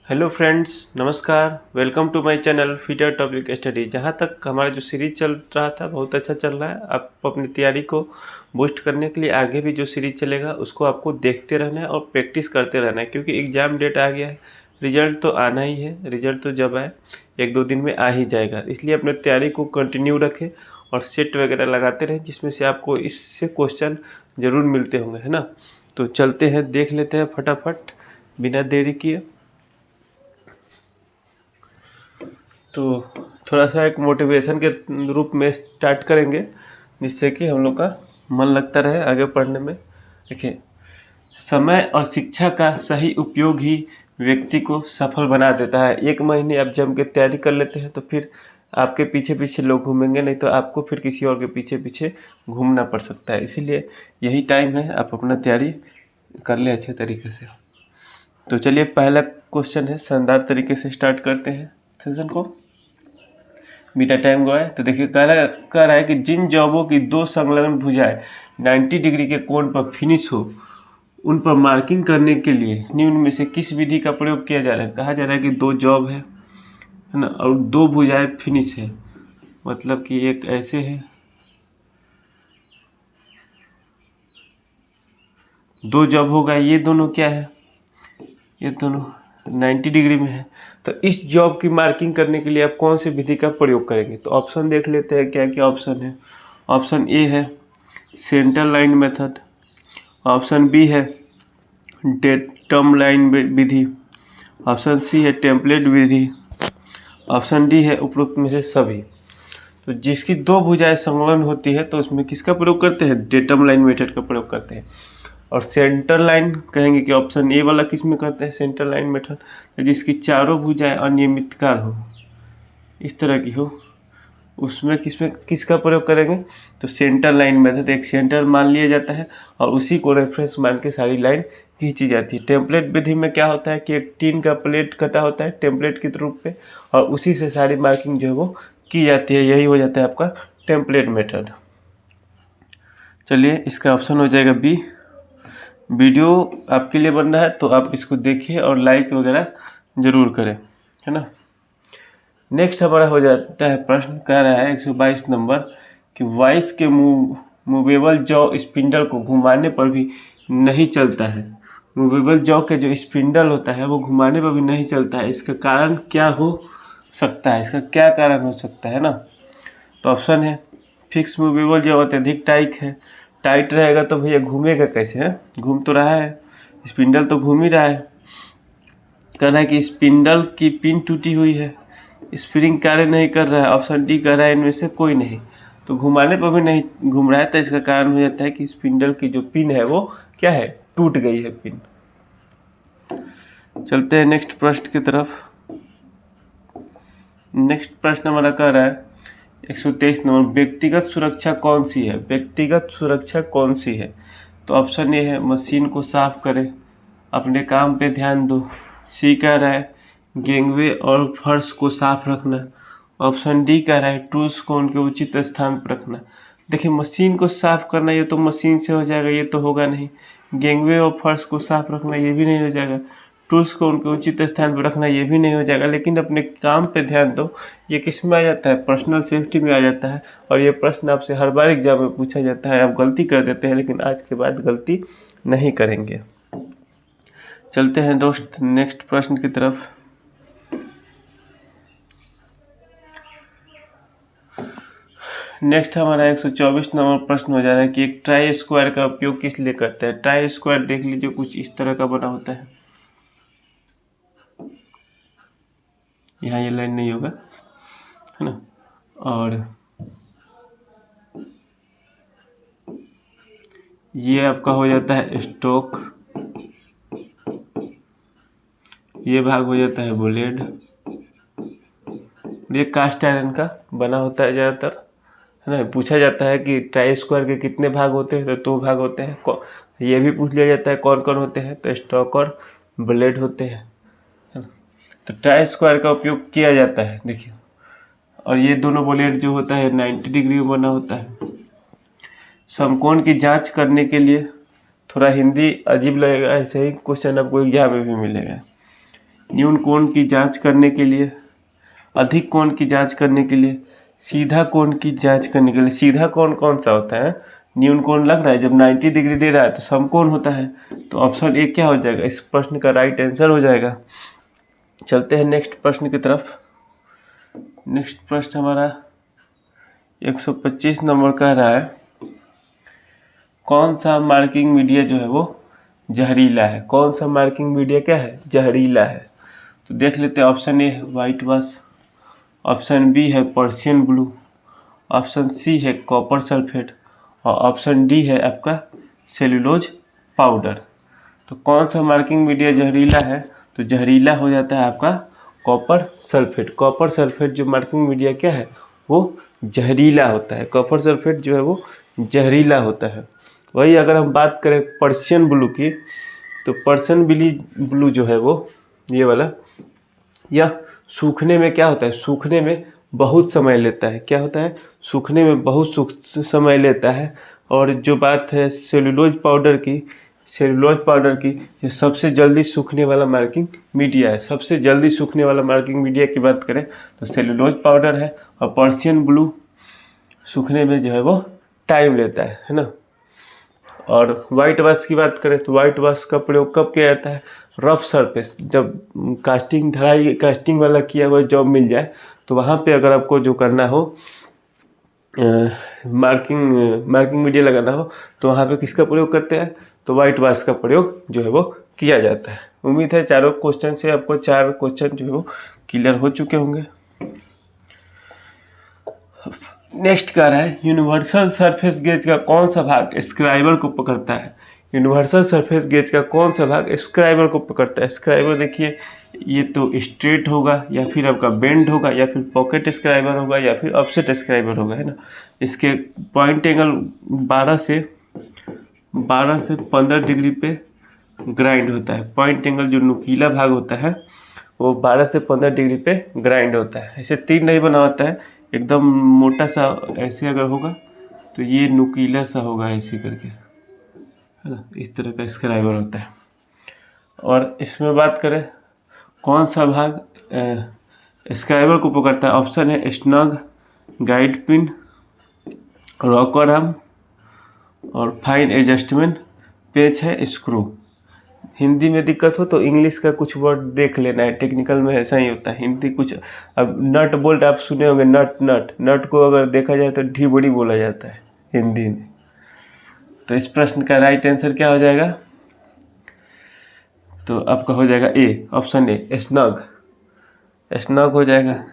Hello friends, नमस्कार। Welcome to my channel fitter topic study. जहाँ तक हमारा जो सीरीज चल रहा था बहुत अच्छा चल रहा है। आप अपनी तैयारी को बूस्ट करने के लिए आगे भी जो सीरीज चलेगा उसको आपको देखते रहना है और प्रैक्टिस करते रहना है, क्योंकि एग्ज़ाम डेट आ गया है। रिजल्ट तो आना ही है। रिजल्ट तो जब आए 1-2 दिन में आ ही जाएगा, इसलिए अपने तैयारी को कंटिन्यू रखें और सेट वगैरह लगाते रहें, जिसमें से आपको इससे क्वेश्चन ज़रूर मिलते होंगे, है ना। तो चलते हैं, देख लेते हैं फटाफट बिना देरी किए। तो थोड़ा सा एक मोटिवेशन के रूप में स्टार्ट करेंगे, जिससे कि हम लोग का मन लगता रहे आगे पढ़ने में। देखिए, समय और शिक्षा का सही उपयोग ही व्यक्ति को सफल बना देता है। 1 महीने आप जम के तैयारी कर लेते हैं तो फिर आपके पीछे पीछे लोग घूमेंगे, नहीं तो आपको फिर किसी और के पीछे पीछे घूमना पड़ सकता है। इसीलिए यही टाइम है, आप अपना तैयारी कर लें अच्छे तरीके से। तो चलिए, पहला क्वेश्चन है, शानदार तरीके से स्टार्ट करते हैं सेशन को बिना टाइम गवाए। तो देखिए, कह रहा है कि जिन जॉबों की 2 संलग्न भुजाएं 90 डिग्री के कोण पर फिनिश हो, उन पर मार्किंग करने के लिए निम्न में से किस विधि का प्रयोग किया जा रहा है। कहा जा रहा है कि 2 जॉब है ना, और 2 भुजाएं फिनिश है, मतलब कि एक ऐसे है, 2 जॉब होगा। ये दोनों क्या है, ये दोनों 90 डिग्री में है। तो इस जॉब की मार्किंग करने के लिए आप कौन सी विधि का प्रयोग करेंगे। तो ऑप्शन देख लेते हैं क्या क्या ऑप्शन है। ऑप्शन ए है centre line method, option B है डेटम लाइन विधि, ऑप्शन सी है टेम्पलेट विधि, ऑप्शन डी है उपरोक्त में से सभी। तो जिसकी 2 भुजाएं संलग्न होती है तो उसमें किसका प्रयोग करते हैं, डेटम लाइन मेथड का प्रयोग करते हैं। और सेंटर लाइन कहेंगे कि ऑप्शन ए वाला किस में करते हैं, सेंटर लाइन मेथड, तो जिसकी चारों भुजाएं अनियमितकार हो, इस तरह की हो, उसमें किसका प्रयोग करेंगे। तो सेंटर लाइन मेथड, एक सेंटर मान लिया जाता है और उसी को रेफरेंस मान के सारी लाइन खींची जाती है। टेम्पलेट विधि में क्या होता है कि एक टीन का प्लेट कटा होता है टेम्पलेट के रूप में, और उसी से सारी मार्किंग जो है वो की जाती है। यही हो जाता है आपका टेम्पलेट मेथड। चलिए, इसका ऑप्शन हो जाएगा बी। वीडियो आपके लिए बन रहा है तो आप इसको देखिए और लाइक वगैरह ज़रूर करें, है ना। नेक्स्ट हमारा हो जाता है प्रश्न, कह रहा है 122 नंबर कि वाइस के मूवेबल जॉ स्पिंडल को घुमाने पर भी नहीं चलता है। मूवेबल जॉ के जो स्पिंडल होता है वो घुमाने पर भी नहीं चलता है, इसका कारण क्या हो सकता है, इसका क्या कारण हो सकता है ना। तो ऑप्शन है फिक्स मूवेबल जॉ अत्यधिक टाइट है, टाइट रहेगा तो भैया घूमेगा कैसे, है, घूम तो रहा है, स्पिंडल तो घूम ही रहा है। कह रहा है कि स्पिंडल की पिन टूटी हुई है, स्प्रिंग कार्य नहीं कर रहा है। ऑप्शन डी कह रहा है इनमें से कोई नहीं, तो घुमाने पर भी नहीं घूम रहा है, तो इसका कारण हो जाता है कि स्पिंडल की जो पिन है वो क्या है, टूट गई है पिन। चलते हैं नेक्स्ट प्रश्न की तरफ। नेक्स्ट प्रश्न हमारा कह रहा है 123 नंबर, व्यक्तिगत सुरक्षा कौन सी है, व्यक्तिगत सुरक्षा कौन सी है। तो ऑप्शन ए है मशीन को साफ करें, अपने काम पे ध्यान दो। सी कह रहा है गेंगवे और फर्श को साफ रखना। ऑप्शन डी कह रहा है टूल्स को उनके उचित स्थान पर रखना। देखिए, मशीन को साफ करना ये तो मशीन से हो जाएगा, ये तो होगा नहीं। गेंगवे और फर्श को साफ रखना ये भी नहीं हो जाएगा। टूल्स को उनके उचित स्थान पर रखना ये भी नहीं हो जाएगा। लेकिन अपने काम पे ध्यान दो, ये किस में आ जाता है, पर्सनल सेफ्टी में आ जाता है। और ये प्रश्न आपसे हर बार एग्जाम में पूछा जाता है। आप गलती कर देते हैं, लेकिन आज के बाद गलती नहीं करेंगे। चलते हैं दोस्त नेक्स्ट प्रश्न की तरफ। नेक्स्ट हमारा 124 नंबर प्रश्न हो जा रहा है कि एक ट्राई स्क्वायर का उपयोग किस लिए करते हैं। ट्राई स्क्वायर देख लीजिए, कुछ इस तरह का बना होता है। यहाँ ये लाइन नहीं होगा, है ना। और ये आपका हो जाता है स्टोक, ये भाग हो जाता है ब्लेड। ये कास्ट आयरन का बना होता है ज़्यादातर, है ना। पूछा जाता है कि ट्राई स्क्वायर के कितने भाग होते हैं, तो 2 भाग होते हैं। ये भी पूछ लिया जाता है कौन कौन होते हैं, तो स्टॉक और ब्लेड होते हैं, है ना। तो ट्राई स्क्वायर का उपयोग किया जाता है, देखिए। और ये दोनों ब्लेड जो होता है 90 डिग्री में बना होता है। समकोण की जांच करने के लिए, थोड़ा हिंदी अजीब लगेगा, ऐसे ही क्वेश्चन आपको एग्जाम में भी मिलेगा। न्यून कोण की जांच करने के लिए, अधिक कोण की जांच करने के लिए, सीधा कोण की जांच करने के लिए। सीधा कोण कौन सा होता है? न्यून कोण लग रहा है जब 90 डिग्री दे रहा है तो समकोण होता है। तो ऑप्शन ए क्या हो जाएगा? इस प्रश्न का राइट आंसर हो जाएगा। चलते हैं नेक्स्ट प्रश्न की तरफ। नेक्स्ट प्रश्न हमारा 125 नंबर कह रहा है, कौन सा मार्किंग मीडिया जो है वो जहरीला है? कौन सा मार्किंग मीडिया क्या है? जहरीला है। तो देख लेते हैं। ऑप्शन ए है वाइट वाश, ऑप्शन बी है पर्शियन ब्लू, ऑप्शन सी है कॉपर सल्फेट और ऑप्शन डी है आपका सेल्यूलोज पाउडर। तो कौन सा मार्किंग मीडिया जहरीला है? तो जहरीला हो जाता है आपका कॉपर सल्फेट। कॉपर सल्फेट जो मार्किंग मीडिया क्या है वो जहरीला होता है। कॉपर सल्फेट जो है वो जहरीला होता है। वही अगर हम बात करें पर्शियन ब्लू की, तो पर्शियन ब्लू जो है वो ये वाला, यह सूखने में क्या होता है? सूखने में बहुत समय लेता है। क्या होता है? सूखने में बहुत समय लेता है। और जो बात है सेल्यूलोज पाउडर की, सेल्यूलोज पाउडर की ये सबसे जल्दी सूखने वाला मार्किंग मीडिया है। सबसे जल्दी सूखने वाला मार्किंग मीडिया की बात करें तो सेल्यूलोज पाउडर है। और पर्शियन ब्लू सूखने में जो है वो टाइम लेता है ना। और वाइट वाश की बात करें तो वाइट वाश का प्रयोग कब किया जाता है? रफ सरफेस, जब कास्टिंग ढलाई कास्टिंग वाला किया हुआ जॉब मिल जाए तो वहाँ पे अगर आपको जो करना हो मार्किंग मीडिया लगाना हो तो वहाँ पे किसका प्रयोग करते हैं? तो वाइट वाश का प्रयोग जो है वो किया जाता है। उम्मीद है चारों क्वेश्चन से आपको 4 क्वेश्चन जो है वो क्लियर हो चुके होंगे। नेक्स्ट कह रहा है यूनिवर्सल सरफेस गेज का कौन सा भाग स्क्राइबर को पकड़ता है? यूनिवर्सल सरफेस गेज का कौन सा भाग स्क्राइबर को पकड़ता है? स्क्राइबर देखिए, ये तो स्ट्रेट होगा या फिर आपका बेंड होगा या फिर पॉकेट स्क्राइबर होगा या फिर ऑफसेट स्क्राइबर होगा, है ना। इसके पॉइंट एंगल 12 से 15 डिग्री पे ग्राइंड होता है। पॉइंट एंगल जो नुकीला भाग होता है वो 12 से 15 डिग्री पे ग्राइंड होता है। ऐसे तीर नहीं बना होता है, एकदम मोटा सा ऐसे अगर होगा तो ये नुकीला सा होगा ऐसे करके, है ना। इस तरह का स्क्राइबर होता है। और इसमें बात करें कौन सा भाग स्क्राइबर को पकड़ता है? ऑप्शन है snug, guide pin, rocker arm और फाइन एडजस्टमेंट पेच है स्क्रू। हिंदी में दिक्कत हो तो इंग्लिश का कुछ वर्ड देख लेना है, टेक्निकल में ऐसा ही होता है। हिंदी कुछ, अब नट बोल्ट आप सुने होंगे, नट को अगर देखा जाए तो ढीबड़ी बोला जाता है हिंदी में। तो इस प्रश्न का राइट आंसर क्या हो जाएगा? तो आपका हो जाएगा ए, ऑप्शन ए स्नग हो जाएगा।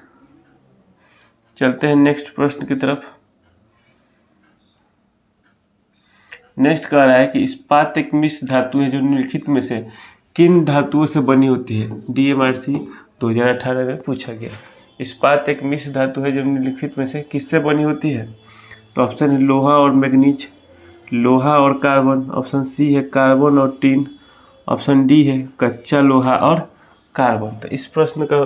चलते हैं नेक्स्ट प्रश्न की तरफ। नेक्स्ट कह रहा है कि इस्पात एक मिश्र धातु है जो निम्नलिखित में से किन धातुओं से बनी होती है? DMRC 2018 में पूछा गया। इस्पात एक मिश्र धातु है जो निम्नलिखित में से किससे बनी होती है? तो ऑप्शन है लोहा और मैग्नीज, लोहा और कार्बन, ऑप्शन सी है कार्बन और टीन, ऑप्शन डी है कच्चा लोहा और कार्बन। तो इस प्रश्न का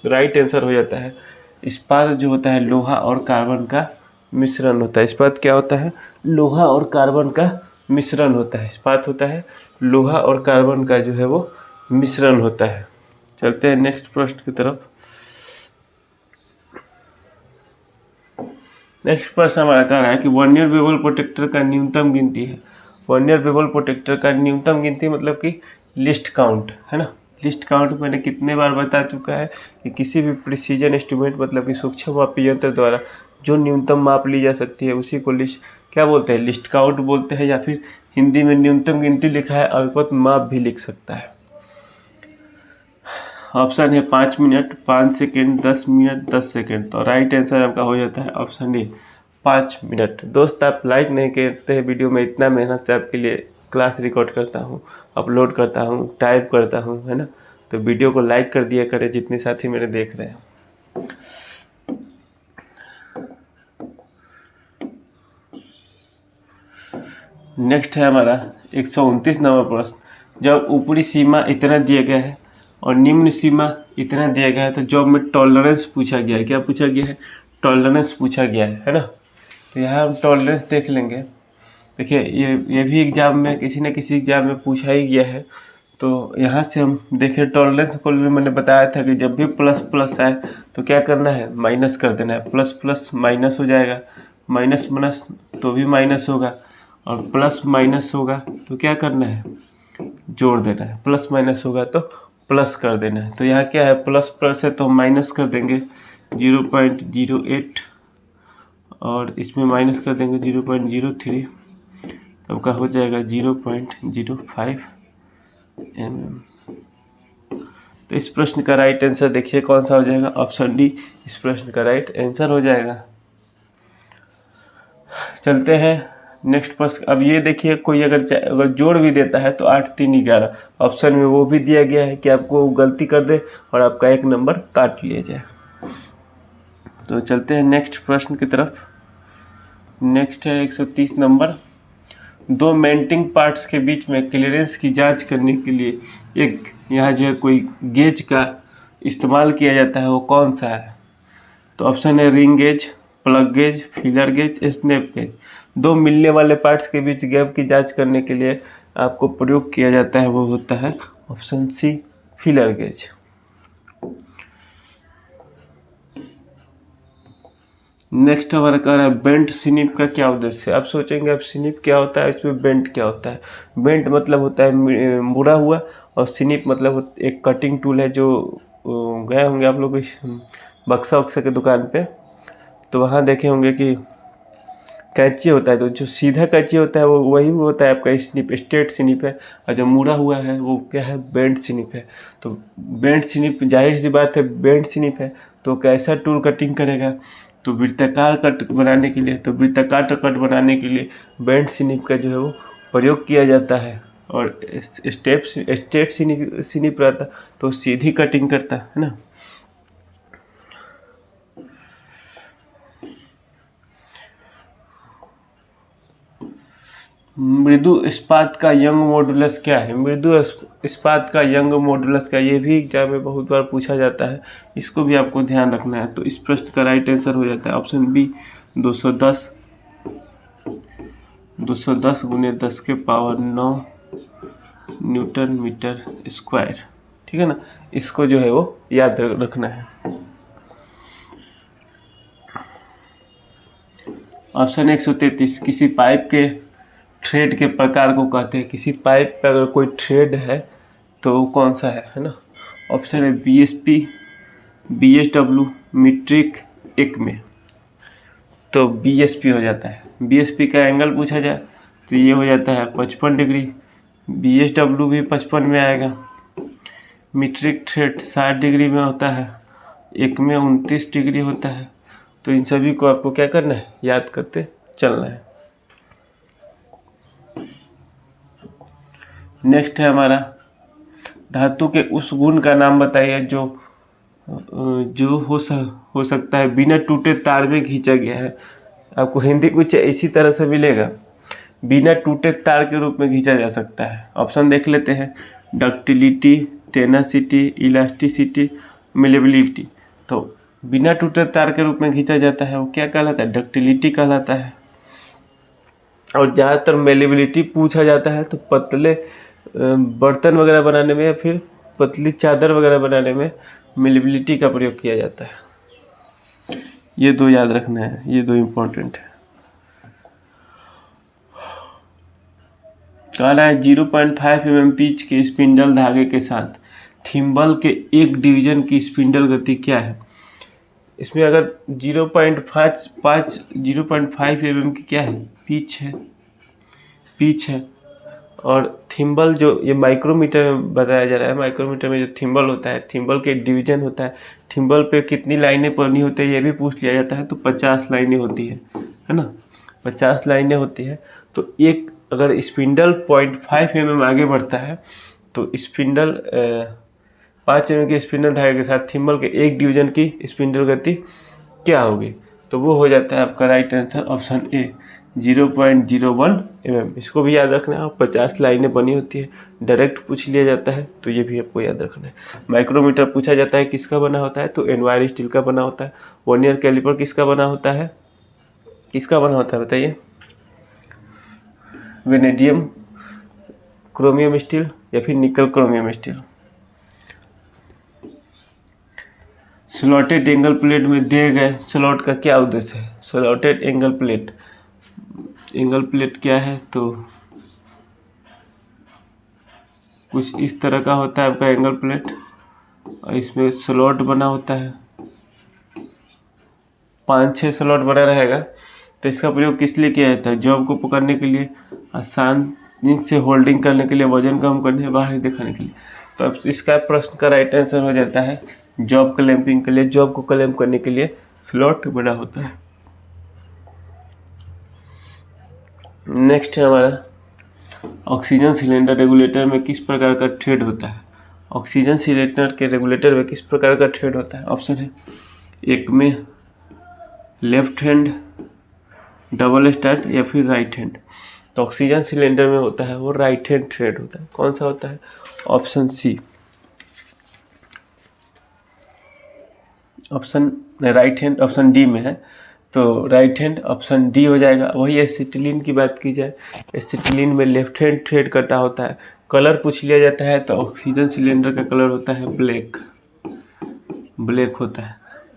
राइट आंसर हो जाता है इस्पात जो होता है लोहा और कार्बन का मिश्रण होता है। इस्पात क्या होता है? लोहा और कार्बन का मिश्रण होता है। इस्पात होता है लोहा और कार्बन का जो है वो मिश्रण होता है। चलते हैं नेक्स्ट प्रश्न की तरफ। नेक्स्ट प्रश्न हमारा कह रहा है कि वर्नियर बेवल प्रोटेक्टर का न्यूनतम गिनती है। वर्नियर बेवल प्रोटेक्टर का न्यूनतम गिनती मतलब कि लिस्ट काउंट, है ना। लिस्ट काउंट मैंने कितने बार बता चुका है कि किसी भी प्रिसीजन इंस्ट्रूमेंट मतलब कि सूक्ष्म मापी यंत्र द्वारा जो न्यूनतम माप ली जा सकती है उसी को लिस्ट क्या बोलते हैं? लिस्ट काउंट बोलते हैं, या फिर हिंदी में न्यूनतम गिनती लिखा है अल्पत माप भी लिख सकता है। ऑप्शन है 5 मिनट, 5 सेकेंड, 10 मिनट, 10 सेकेंड। तो राइट आंसर आपका हो जाता है ऑप्शन ए 5 मिनट। दोस्त आप लाइक नहीं करते हैं वीडियो में, इतना मेहनत से आपके लिए क्लास रिकॉर्ड करता हूँ, अपलोड करता हूँ, टाइप करता हूँ, है ना। तो वीडियो को लाइक कर दिया करें जितने साथी मेरे देख रहे हैं। नेक्स्ट है हमारा 129 नंबर प्रश्न। जब ऊपरी सीमा इतना दिया गया है और निम्न सीमा इतना दिया गया है तो जॉब में टॉलरेंस पूछा गया है। क्या पूछा गया है? टॉलरेंस पूछा गया है ना। तो यहाँ हम टॉलरेंस देख लेंगे। देखिए ये भी एग्जाम में किसी न किसी एग्जाम में पूछा ही गया है। तो यहाँ से हम देखें टॉलरेंस को भी मैंने बताया था कि जब भी प्लस प्लस आए तो क्या करना है, माइनस कर देना है। प्लस प्लस माइनस हो जाएगा, माइनस माइनस तो भी माइनस होगा, और प्लस माइनस होगा तो क्या करना है, जोड़ देना है। प्लस माइनस होगा तो प्लस कर देना है। तो यहाँ क्या है, प्लस प्लस है तो माइनस कर देंगे 0.08 और इसमें माइनस कर देंगे 0.03, तब का हो जाएगा 0.05 mm। तो इस प्रश्न का राइट आंसर देखिए कौन सा हो जाएगा, ऑप्शन डी इस प्रश्न का राइट आंसर हो जाएगा। चलते हैं नेक्स्ट प्रश्न। अब ये देखिए कोई अगर जोड़ भी देता है तो 8 3 11 ऑप्शन में वो भी दिया गया है कि आपको गलती कर दे और आपका एक नंबर काट लिया जाए। तो चलते हैं नेक्स्ट प्रश्न की तरफ। नेक्स्ट है 130 नंबर। दो मेंटिंग पार्ट्स के बीच में क्लियरेंस की जांच करने के लिए एक यहाँ जो है कोई गेज का इस्तेमाल किया जाता है, वो कौन सा है। तो ऑप्शन है ring gauge, plug gauge, feeler gauge, snap gauge. दो मिलने वाले पार्ट्स के बीच गैप की जांच करने के लिए आपको प्रयोग किया जाता है, वो होता है option C feeler gauge. Next हमारा कह रहा है बेंट स्निप का क्या उद्देश्य है। आप सोचेंगे अब स्निप क्या होता है, इसमें बेंट क्या होता है। बेंट मतलब होता है मुड़ा हुआ, और स्निप मतलब एक कटिंग टूल है जो गए होंगे आप लोग बक्सा वक्सा के दुकान पे, तो वहाँ देखे होंगे कि कैंची होता है। तो जो सीधा कैंची होता है वो वही होता है आपका स्निप, स्ट्रेट स्निप है, और जो मुड़ा हुआ है वो क्या है, बेंट स्निप है। तो बेंट स्निप जाहिर सी बात है बेंट स्निप है, तो कैसा टूल कटिंग करेगा, तो वृत्ताकार कट बनाने के लिए, तो वृत्ताकार कट बनाने के लिए बेंट स्निप का जो है वो प्रयोग किया जाता है। और स्ट्रेट स्निप रहता तो सीधी कटिंग करता है ना। मृदु इस्पात का यंग मॉडुलस क्या है। मृदु इस्पात का यंग मॉडुलस का, ये भी एग्जाम में बहुत बार पूछा जाता है, इसको भी आपको ध्यान रखना है। तो इस प्रश्न का राइट आंसर हो जाता है ऑप्शन बी 210 गुने 10 के पावर 9 न्यूटन मीटर स्क्वायर। ठीक है ना, इसको जो है वो याद रखना है। ऑप्शन 133 किसी पाइप के थ्रेड के प्रकार को कहते हैं। किसी पाइप पे अगर कोई थ्रेड है तो वो कौन सा है ना। ऑप्शन है BSP, BSW, मीट्रिक, एकमे। तो BSP हो जाता है। BSP का एंगल पूछा जाए तो ये हो जाता है 55 डिग्री। BSW भी 55 में आएगा। मीट्रिक थ्रेड 60 डिग्री में होता है। एकमे 29 डिग्री होता है। तो इन सभी को आपको क्या करना है, याद करते चलना है। नेक्स्ट है हमारा धातु के उस गुण का नाम बताइए जो हो सकता है बिना टूटे तार में खींचा गया है। आपको हिंदी कुछ इसी तरह से मिलेगा, बिना टूटे तार के रूप में खींचा जा सकता है। ऑप्शन देख लेते हैं, डक्टिलिटी, टेनासिटी, इलास्टिसिटी, मेलेबिलिटी। तो बिना टूटे तार के रूप में खींचा जाता है वो क्या कहलाता है, डक्टिलिटी कहलाता है। और ज़्यादातर मेलेबिलिटी पूछा जाता है तो पतले बर्तन वगैरह बनाने में या फिर पतली चादर वगैरह बनाने में मेलेबिलिटी का प्रयोग किया जाता है। ये दो याद रखना है, ये दो इम्पोर्टेंट है। कहना है 0.5 mm पिच के स्पिंडल धागे के साथ थिम्बल के एक डिवीजन की स्पिंडल गति क्या है। इसमें अगर 0.5 mm की क्या है, पिच है। और थिम्बल जो ये माइक्रोमीटर में बताया जा रहा है, माइक्रोमीटर में जो थिम्बल होता है, थिम्बल के डिवीजन होता है। थिम्बल पे कितनी लाइनें पढ़नी होती है ये भी पूछ लिया जाता है। तो 50 लाइनें होती है ना, 50 लाइनें होती है। तो एक अगर स्पिंडल 0.5 mm आगे बढ़ता है तो स्पिंडल 5 mm के स्पिंडल धागे के साथ थिम्बल के एक डिवीजन की स्पिंडल गति क्या होगी। तो वो हो जाता है आपका right answer option A 0.01 mm। इसको भी याद रखना है। 50 लाइनें बनी होती है, डायरेक्ट पूछ लिया जाता है तो ये भी आपको याद रखना है। माइक्रोमीटर पूछा जाता है किसका बना होता है, तो एनवायर स्टील का बना होता है। वर्नियर कैलिपर किसका बना होता है, बताइए, वेनेडियम क्रोमियम स्टील या फिर निकल chromium steel. Slotted angle plate में दिए गए स्लॉट का क्या उद्देश्य है? Slotted angle plate, angle plate क्या है? तो कुछ इस तरह का होता है आपका एंगल प्लेट, और इसमें स्लॉट बना होता है, 5-6 स्लॉट बना रहेगा। तो इसका प्रयोग किस लिए किया जाता है? जॉब को पकड़ने के लिए, आसानी से होल्डिंग करने के लिए, वजन कम करने, बाहर दिखाने के लिए। तो अब इसका प्रश्न का राइट आंसर हो जाता है जॉब क्लैंपिंग के लिए, जॉब को क्लैंप करने के लिए स्लॉट बना होता है। नेक्स्ट है हमारा ऑक्सीजन सिलेंडर रेगुलेटर में किस प्रकार का थ्रेड होता है? ऑक्सीजन सिलेंडर के रेगुलेटर में किस प्रकार का थ्रेड होता है? ऑप्शन है एक में लेफ्ट हैंड डबल स्टार्ट या फिर राइट हैंड। तो ऑक्सीजन सिलेंडर में होता है वो राइट हैंड थ्रेड होता है। कौन सा होता है? Option C, option right hand option D में है, तो राइट हैंड ऑप्शन डी हो जाएगा। वही एसिटिलीन की बात की जाए, एसिटिलीन में लेफ्ट हैंड थ्रेड करता होता है। कलर पूछ लिया जाता है तो ऑक्सीजन सिलेंडर का कलर होता है ब्लैक, ब्लैक होता है।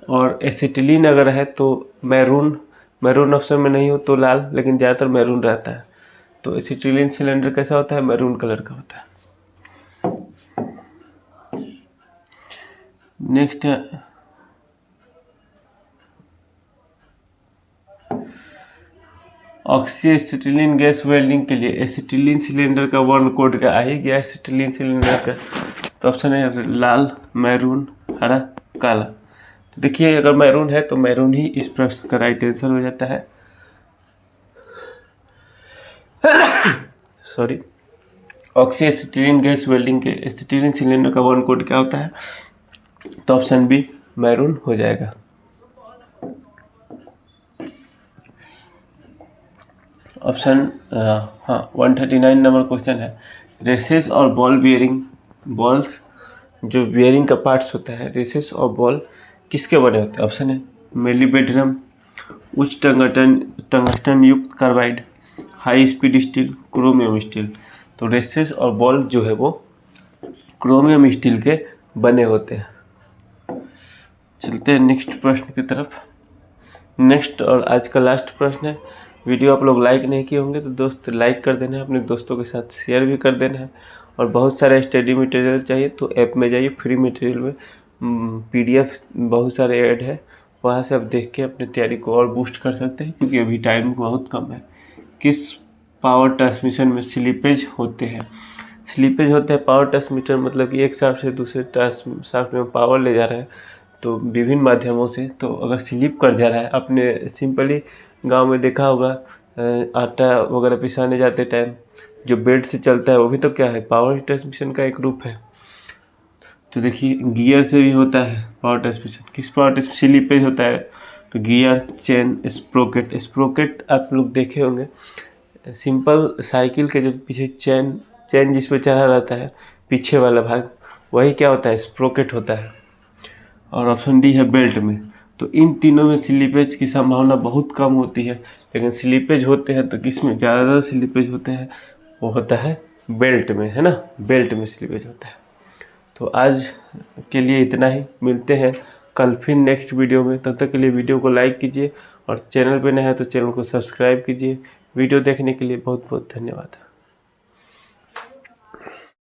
और एसिटिलीन अगर है तो मैरून, मैरून ऑप्शन में नहीं हो तो लाल, लेकिन ज़्यादातर मैरून रहता है। तो एसिटिलीन सिलेंडर कैसा होता है? मैरून कलर का होता है। नेक्स्ट है ऑक्सी एसिटिलीन गैस वेल्डिंग के लिए एसिटिलीन सिलेंडर का वर्न कोड क्या है? गया एसिटिलीन सिलेंडर का, तो ऑप्शन है लाल, मैरून, हरा, काला। तो देखिए अगर मैरून है तो मैरून ही इस प्रश्न का राइट आंसर हो जाता है। Sorry, oxy acetylene gas welding के एसिटिलीन सिलेंडर का वर्न कोड क्या होता है? तो ऑप्शन बी मैरून हो जाएगा। ऑप्शन 139 नंबर क्वेश्चन है, रेसेस और बॉल बियरिंग, बॉल्स जो बियरिंग का पार्ट्स होता है, रेसेस और बॉल किसके बने होते हैं? ऑप्शन है मेलिबेडिनम, उच्च टंगस्टन युक्त carbide, high speed steel, chromium steel. तो रेसेस और बॉल जो है वो क्रोमियम स्टील के बने होते हैं। चलते हैं नेक्स्ट प्रश्न की तरफ। नेक्स्ट और आज का लास्ट प्रश्न है, वीडियो आप लोग लाइक नहीं किए होंगे तो दोस्त लाइक कर देना है, अपने दोस्तों के साथ शेयर भी कर देना है। और बहुत सारे स्टडी मटेरियल चाहिए तो ऐप में जाइए, फ्री मटेरियल में PDF बहुत सारे ऐड है, वहाँ से आप देख के अपनी तैयारी को और बूस्ट कर सकते हैं, क्योंकि अभी टाइम बहुत कम है। किस पावर ट्रांसमिशन में स्लीपेज होते हैं? स्लीपेज होते हैं पावर ट्रांसमीटर, मतलब कि एक शाफ्ट से दूसरे शाफ्ट में पावर ले जा रहा है तो विभिन्न माध्यमों से। तो अगर स्लिप कर जा रहा है, आपने सिंपली गांव में देखा होगा आटा वगैरह पिसाने जाते टाइम जो बेल्ट से चलता है, वो भी तो क्या है? पावर ट्रांसमिशन का एक रूप है। तो देखिए गियर से भी होता है पावर ट्रांसमिशन। किस पावर ट्रांसमिशन स्लीपेज होता है? तो गियर, चेन, स्प्रोकेट। स्प्रोकेट आप लोग देखे होंगे, सिंपल साइकिल के जो पीछे चेन जिस पे चढ़ा रहता है, पीछे वाला भाग, वही क्या होता है? स्प्रोकेट होता है। और ऑप्शन डी है बेल्ट में। तो इन तीनों में स्लीपेज की संभावना बहुत कम होती है, लेकिन स्लीपेज होते हैं तो किस में ज़्यादा स्लीपेज होते हैं? वो होता है बेल्ट में, है ना, बेल्ट में स्लीपेज होता है। तो आज के लिए इतना ही, मिलते हैं कल फिर नेक्स्ट वीडियो में। तब तक के लिए वीडियो को लाइक कीजिए और चैनल पे नया है तो चैनल को सब्सक्राइब कीजिए। वीडियो देखने के लिए बहुत बहुत धन्यवाद।